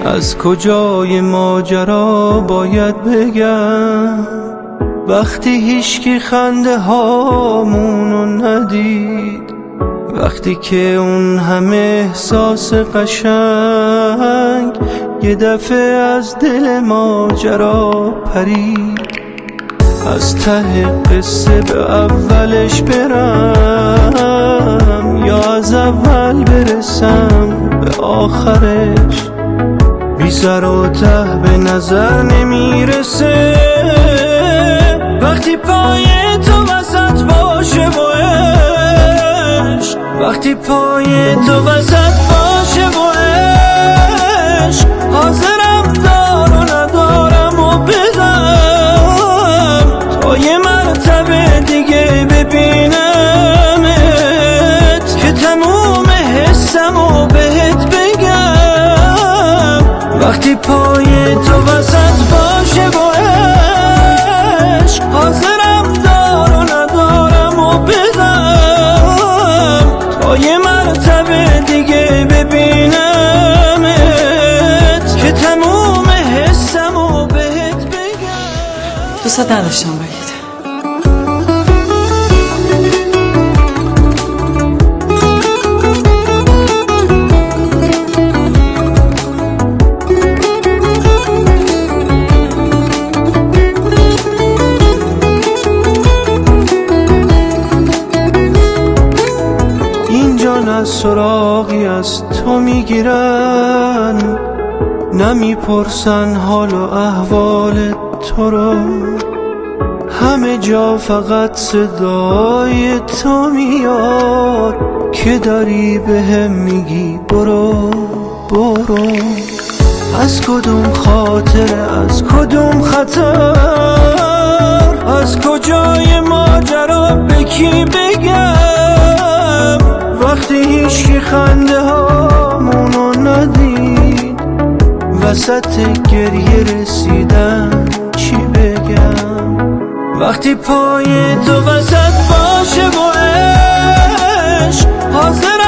از کجای ماجرا باید بگم وقتی هیچکی خنده هامونو ندید، وقتی که اون همه احساس قشنگ یه دفعه از دل ماجرا پرید. از ته قصه به اولش برم یا از اول برسم به آخرش، بی سر و ته به نظر نمیرسه. وقتی پای تو وسط باشه و عشق، وقتی پای تو وسط باشه و عشق، حاضرم دار و ندارم و بدم تا یه مرتبه دیگه ببینمت که تموم حسم و بهت بگم. وقتی پای تو وسط باشه و عشق، حاضرم دار و ندارم و بدم تا یه مرتبه دیگه ببینمت که تموم حسم و بهت بگم. دوست نداشتم بگید. نه سراغی از تو میگیرن، نمیپرسن حال و احوال تو رو، همه جا فقط صدای تو میاد که داری بهم میگی برو برو. از کدوم خاطره، از کدوم خطر، از کجای ماجرا به کی بگم؟ وقتی هیچکی خنده هامونو ندید، وسط گریه رسیدم چی بگم؟ وقتی پای تو وسط باشه و عشق، حاضر